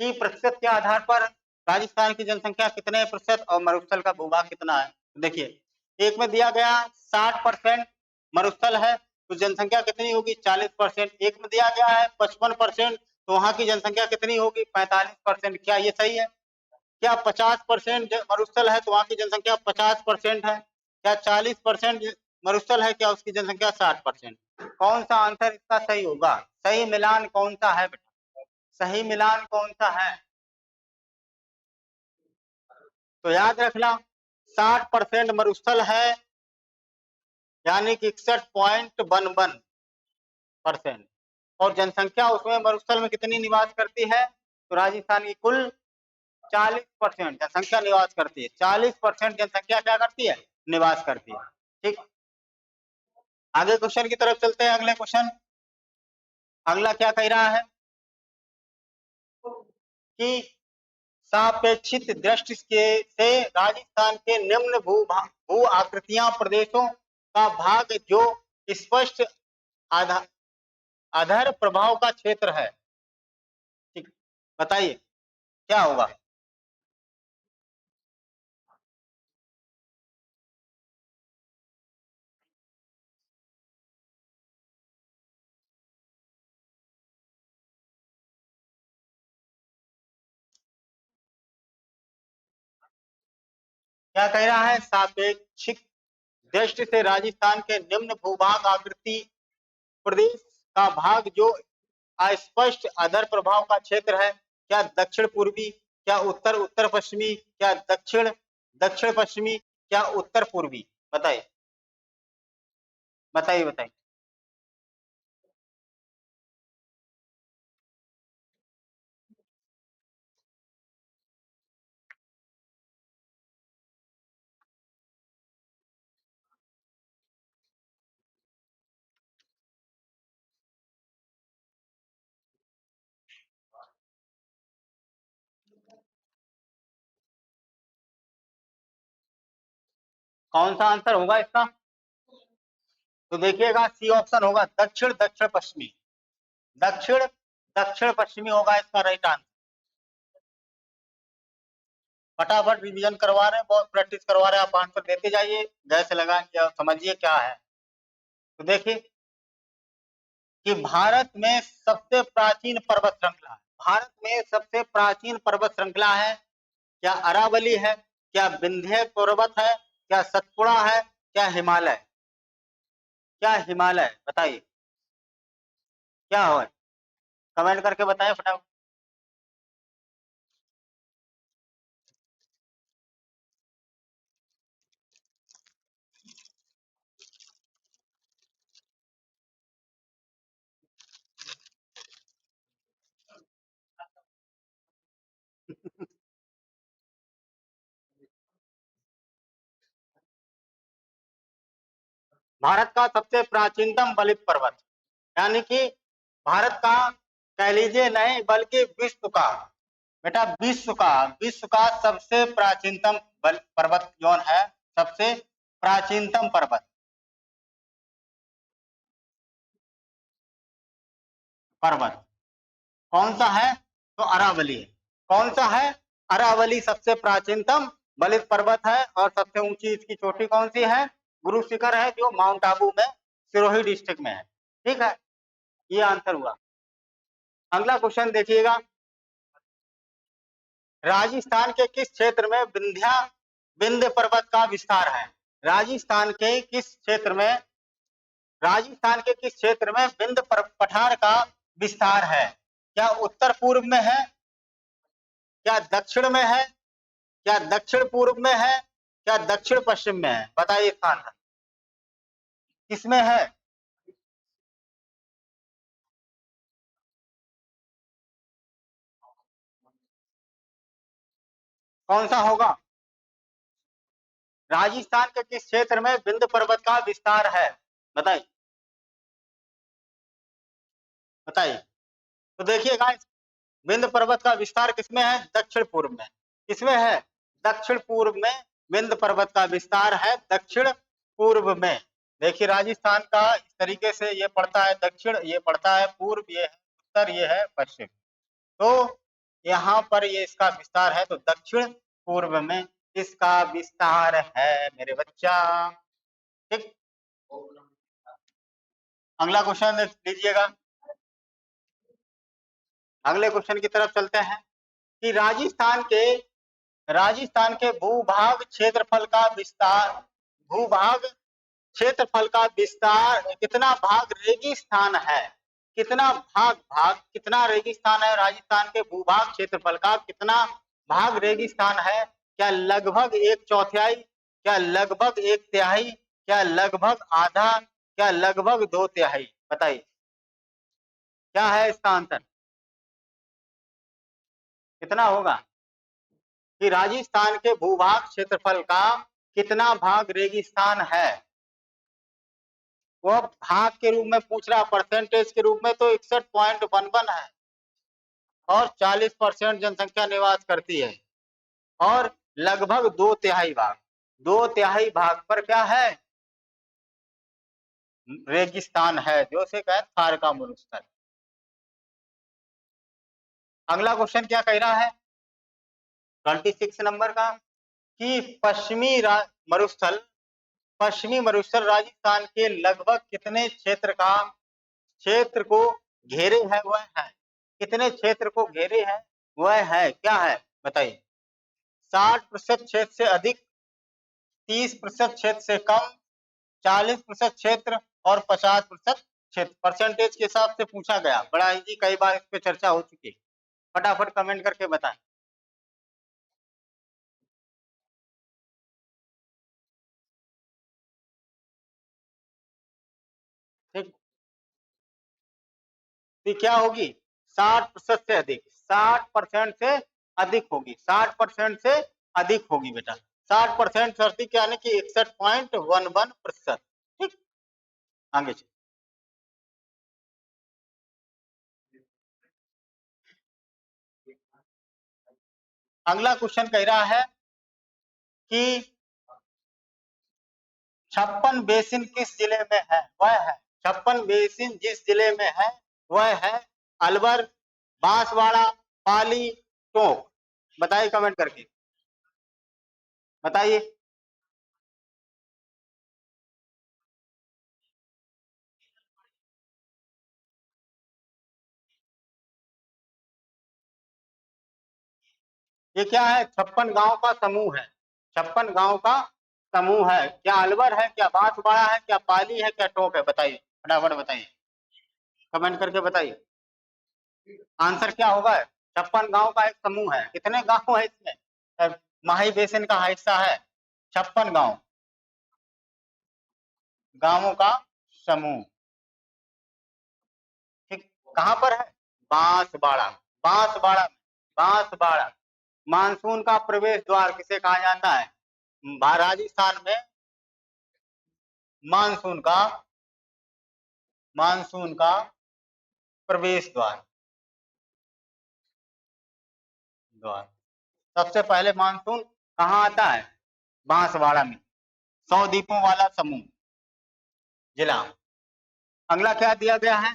कि प्रतिशत के आधार पर राजस्थान की जनसंख्या कितने प्रतिशत और मरुस्थल का भूभाग कितना है। देखिए, एक में दिया गया 60% मरुस्थल है तो जनसंख्या कितनी होगी? 40%। एक में दिया गया है 55%, तो वहां की जनसंख्या कितनी होगी? 45%। क्या ये सही है? क्या 50% मरुस्थल है तो वहां की जनसंख्या 50% है? क्या 40% मरुस्थल है, क्या उसकी जनसंख्या 60%? कौन सा आंसर इसका सही होगा? सही मिलान कौन सा है बेटा? सही मिलान कौन सा है? तो याद रखना, 60% मरुस्थल है, यानी कि 61.11%। और जनसंख्या उसमें मरुस्थल में कितनी निवास करती है? तो राजस्थान की कुल 40% जनसंख्या निवास करती है। 40% जनसंख्या क्या करती है? निवास करती है। ठीक, आगे क्वेश्चन की तरफ चलते हैं। अगले क्वेश्चन, अगला क्या कह रहा है कि सापेक्षित दृष्टि के से राजस्थान के निम्न भू आकृतियां प्रदेशों का भाग जो स्पष्ट आधा अधर प्रभाव का क्षेत्र है। ठीक, बताइए क्या होगा? क्या कह रहा है? सापेक्षिक दृष्टि से राजस्थान के निम्न भूभाग आकृति प्रदेश का भाग जो अस्पष्ट अधर प्रभाव का क्षेत्र है। क्या दक्षिण पूर्वी, क्या उत्तर उत्तर पश्चिमी, क्या दक्षिण दक्षिण पश्चिमी, क्या उत्तर पूर्वी? बताइए बताइए बताइए। कौन सा आंसर होगा इसका? तो देखिएगा सी ऑप्शन होगा, दक्षिण दक्षिण पश्चिमी। दक्षिण दक्षिण पश्चिमी होगा इसका राइट आंसर। फटाफट रिवीजन करवा रहे हैं, बहुत प्रैक्टिस करवा रहे हैं, आप आंसर देते जाइए, गैस लगा के समझिए क्या है। तो देखिए कि भारत में सबसे प्राचीन पर्वत श्रृंखला है, भारत में सबसे प्राचीन पर्वत श्रृंखला है, क्या अरावली है, क्या विंध्य पर्वत है, क्या सतपुड़ा है, क्या हिमालय? क्या हिमालय? बताइए क्या हो, कमेंट करके बताएं फटाफट। भारत का सबसे प्राचीनतम बलित पर्वत, यानी कि भारत का कह लीजिए नहीं बल्कि विश्व का, बेटा विश्व का सबसे प्राचीनतम पर्वत कौन है? सबसे प्राचीनतम पर्वत पर्वत कौन सा है? तो अरावली है। कौन सा है? अरावली सबसे प्राचीनतम बलित पर्वत है। और सबसे ऊंची इसकी चोटी कौन सी है? गुरु शिखर है, जो माउंट आबू में सिरोही डिस्ट्रिक्ट में है। ठीक है, ये आंसर हुआ। अगला क्वेश्चन देखिएगा, राजस्थान के किस क्षेत्र में विंध्य पर्वत का विस्तार है? राजस्थान के किस क्षेत्र में, राजस्थान के किस क्षेत्र में विंध्य पठार का विस्तार है? क्या उत्तर पूर्व में है, क्या दक्षिण में है, क्या दक्षिण पूर्व में है, क्या दक्षिण पश्चिम में है? बताइए स्थान किसमें है? कौन सा होगा? राजस्थान के किस क्षेत्र में विंध्य पर्वत का विस्तार है? बताइए बताइए। तो देखिएगा, विंध्य पर्वत का विस्तार किसमें है? दक्षिण पूर्व में। किसमें है? दक्षिण पूर्व में विंध्य पर्वत का विस्तार है, दक्षिण पूर्व में। देखिए राजस्थान का इस तरीके से ये पड़ता है दक्षिण, ये पड़ता है पूर्व, ये है उत्तर, ये है पश्चिम। तो यहाँ पर ये इसका विस्तार है, तो दक्षिण पूर्व में इसका विस्तार है मेरे बच्चा। ठीक, अगला क्वेश्चन लीजिएगा। अगले क्वेश्चन की तरफ चलते हैं कि राजस्थान के भूभाग क्षेत्रफल का विस्तार, भूभाग क्षेत्रफल का विस्तार कितना भाग रेगिस्तान है? कितना भाग कितना रेगिस्तान है? राजस्थान के भूभाग क्षेत्रफल का कितना भाग रेगिस्तान है? क्या लगभग एक चौथाई, क्या लगभग एक तिहाई, क्या लगभग आधा, क्या लगभग दो तिहाई? बताइए क्या है इसका आंसर, कितना होगा? कि राजस्थान के भूभाग क्षेत्रफल का कितना भाग रेगिस्तान है? वो भाग के रूप में पूछ रहा, परसेंटेज के रूप में तो 61.11 है, और 40% जनसंख्या निवास करती है, और लगभग दो तिहाई भाग, दो तिहाई भाग पर क्या है? रेगिस्तान है, जो से कहे थार का मरुस्थल। अगला क्वेश्चन क्या कह रहा है 26 नंबर का, कि मरुस्थल पश्चिमी मरुस्थल राजस्थान के लगभग कितने क्षेत्र को घेरे है? वह है, कितने क्षेत्र को घेरे है? वह है क्या है? बताइए। 60% क्षेत्र से अधिक, 30% क्षेत्र से कम, 40% क्षेत्र, और 50% क्षेत्र। परसेंटेज के हिसाब से पूछा गया, बड़ा ही कई बार इस पे चर्चा हो चुकी है। फटाफट कमेंट करके बताएं। ठीक, तो क्या होगी? 60% से अधिक, 60% से अधिक होगी, 60% से अधिक होगी बेटा। 60% से अधिक यानी कि 61.11%। ठीक, आगे चलिए। अगला क्वेश्चन कह रहा है कि छप्पन बेसिन किस जिले में है? वह है 56 बेसिन जिस जिले में है वह है अलवर, बांसवाड़ा, पाली, टोंक। बताइए कमेंट करके, बताइए। ये क्या है? 56 गांव का समूह है। 56 गांव का समूह है। क्या अलवर है, क्या बांसवाड़ा है, क्या पाली है, क्या टोंक है? बताइए, फटाफट बताइए, कमेंट करके बताइए। आंसर क्या होगा? 56 गांव का एक समूह है। कितने गांव है इसमें? माही बेसिन का हिस्सा है 56 गांव, गांवों का समूह। ठीक, कहां पर है? बांसवाड़ा, बांसवाड़ा, बांसवाड़ा। मानसून का प्रवेश द्वार किसे कहा जाता है? राजस्थान में मानसून का, मानसून का प्रवेश द्वार, द्वार। सबसे पहले मानसून कहाँ आता है? बांसवाड़ा में। 100 द्वीपों वाला समूह, जिला। अगला क्या दिया गया है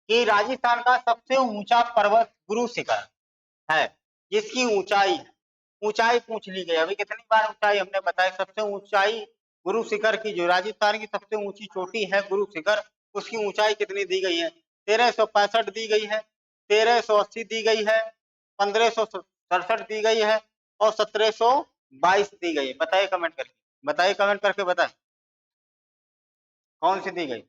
कि राजस्थान का सबसे ऊंचा पर्वत गुरु शिखर है, जिसकी ऊंचाई है, ऊंचाई पूछ ली गई। अभी कितनी बार ऊंचाई हमने बताया? सबसे ऊंचाई गुरु शिखर की, जो राजस्थान की सबसे ऊंची चोटी है गुरु शिखर, उसकी ऊंचाई कितनी दी गई है? 1365 दी गई है, 1380 दी गई है, 1567 दी गई है और 1722 दी गई है। बताइए कमेंट करके, बताइए कमेंट करके, बताए कौन सी दी गई?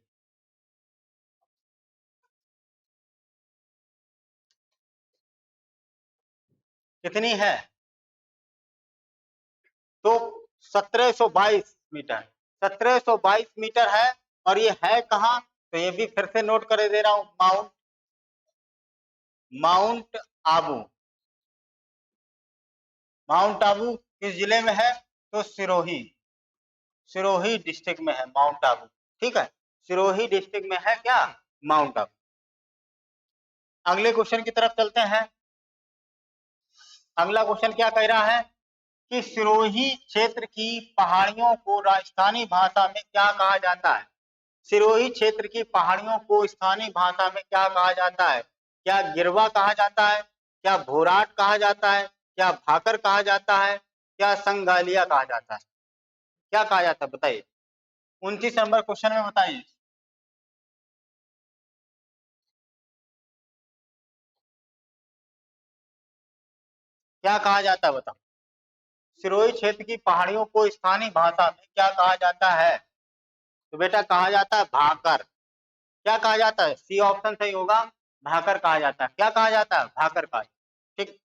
कितनी है? तो 1722 मीटर, 1722 मीटर है। और ये है कहाँ? तो ये भी फिर से नोट कर दे रहा हूं, mount, mount Abu. Mount Abu किस जिले में है? तो सिरोही, सिरोही डिस्ट्रिक्ट में है माउंट आबू। ठीक है, सिरोही डिस्ट्रिक्ट में है क्या? माउंट आबू। अगले क्वेश्चन की तरफ चलते हैं। अगला क्वेश्चन क्या कह रहा है कि सिरोही क्षेत्र की पहाड़ियों को राजस्थानी भाषा में क्या कहा जाता है? सिरोही क्षेत्र की पहाड़ियों को स्थानीय भाषा में क्या कहा जाता है? क्या गिरवा कहा जाता है, क्या भोराट कहा जाता है, क्या भाकर कहा जाता है, क्या संगालिया कहा जाता है? क्या कहा जाता है बताइए, 29 नंबर क्वेश्चन में बताइए। क्या कहा जाता है बताओ? सिरोही क्षेत्र की पहाड़ियों को स्थानीय भाषा में क्या कहा जाता है? तो बेटा कहा जाता है भाकर। क्या कहा जाता है? सी ऑप्शन सही होगा, भाकर कहा जाता है। क्या कहा जाता है? भाकर कहा। ठीक,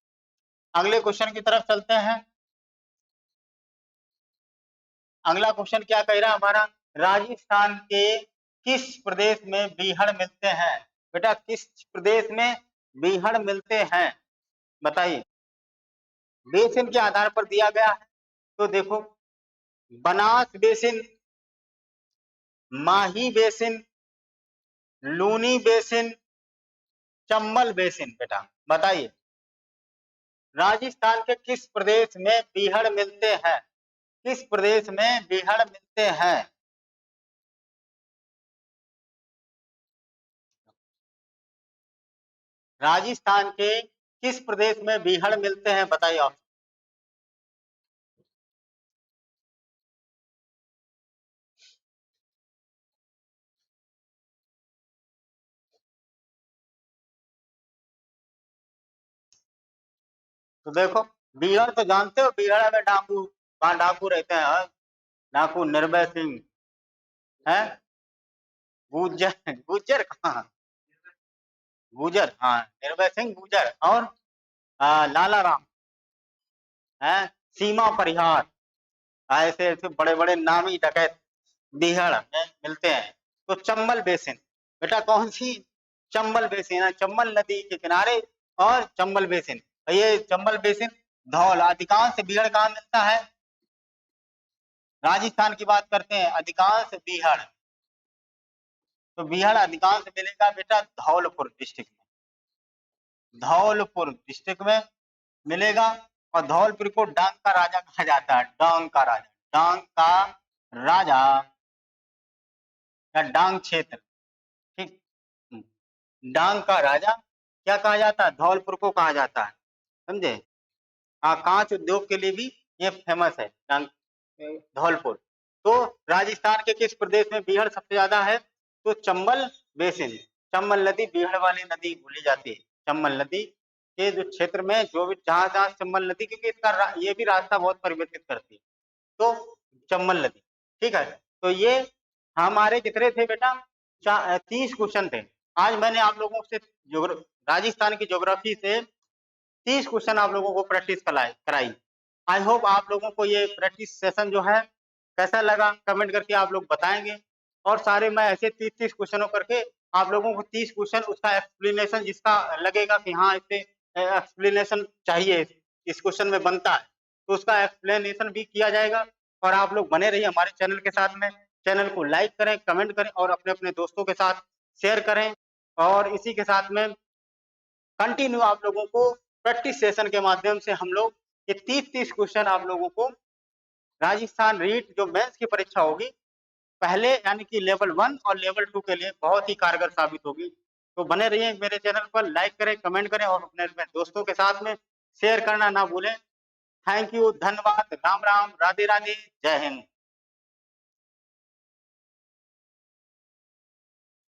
अगले क्वेश्चन की तरफ चलते हैं। अगला क्वेश्चन क्या कह रहा है हमारा? राजस्थान के किस प्रदेश में बीहड़ मिलते हैं? बेटा किस प्रदेश में बीहड़ मिलते हैं? बताइए, बेसिन के आधार पर दिया गया है। तो देखो, Banas basin, Mahi basin, Luni basin, Chambal basin. बेटा बताइए, राजस्थान के किस प्रदेश में बीहड़ मिलते हैं? किस प्रदेश में बीहड़ मिलते हैं? राजस्थान के किस प्रदेश में बीहड़ मिलते हैं? बताइए आप। तो देखो, बीहड़ तो जानते हो, बीहड़ में डाकू, वहां डाकू रहते हैं। हाँ? डाकू निर्भय सिंह है, गुजर, गुजर कहाँ, गुजर, हाँ, निर्भय सिंह गुजर। और लाला राम है, सीमा परिहार। ऐसे ऐसे बड़े बड़े नामी डकैत बीहड़ में मिलते हैं। तो चंबल बेसिन, बेटा कौन सी? चंबल बेसिन है, चंबल नदी के किनारे। और चंबल बेसिन, ये चंबल बेसिन धौल, अधिकांश बीहड़ कहाँ मिलता है? राजस्थान की बात करते हैं, अधिकांश बीहड़, तो बीहड़ अधिकांश मिलेगा बेटा धौलपुर डिस्ट्रिक्ट में, धौलपुर डिस्ट्रिक्ट में मिलेगा। और धौलपुर को डांग का राजा कहा जाता है, डांग का राजा, डांग का राजा या डांग क्षेत्र, ठीक। डांग का राजा क्या कहा जाता है? धौलपुर को कहा जाता है, समझे। हाँ, कांच उद्योग के लिए भी ये फेमस है डांग, धौलपुर। तो राजस्थान के किस प्रदेश में बीहड़ सबसे ज्यादा है? तो चंबल बेसिन, चंबल नदी बीहड़ वाली नदी बोली जाती है। चंबल नदी के जो क्षेत्र में जो भी जहां जहां चंबल नदी, क्योंकि इसका ये भी रास्ता बहुत परिवर्तित करती है, तो चंबल नदी, ठीक है। तो ये हमारे कितने थे बेटा? 30 क्वेश्चन थे। आज मैंने आप लोगों से राजस्थान की ज्योग्राफी से 30 क्वेश्चन आप लोगों को प्रैक्टिस कराई। आई होप आप लोगों को ये प्रैक्टिस सेशन जो है कैसा लगा, कमेंट करके आप लोग बताएंगे। और सारे मैं ऐसे 30-30 क्वेश्चनों करके आप लोगों को 30 क्वेश्चन उसका एक्सप्लेनेशन जिसका लगेगा कि हाँ इसे एक्सप्लेनेशन चाहिए, इस क्वेश्चन में बनता है, तो उसका एक्सप्लेनेशन भी किया जाएगा। और आप लोग बने रहिए हमारे चैनल के साथ में। चैनल को लाइक करें, कमेंट करें और अपने अपने दोस्तों के साथ शेयर करें। और इसी के साथ में कंटिन्यू आप लोगों को प्रैक्टिस सेशन के माध्यम से हम लोग ये 30-30 क्वेश्चन आप लोगों को राजस्थान रीट जो मेंस की परीक्षा होगी पहले यानी कि लेवल 1 और लेवल 2 के लिए बहुत ही कारगर साबित होगी। तो बने रहिए मेरे चैनल पर, लाइक करें, कमेंट करें और अपने दोस्तों के साथ में शेयर करना ना भूलें। थैंक यू, धन्यवाद, राम राम, राधे राधे, जय हिंद।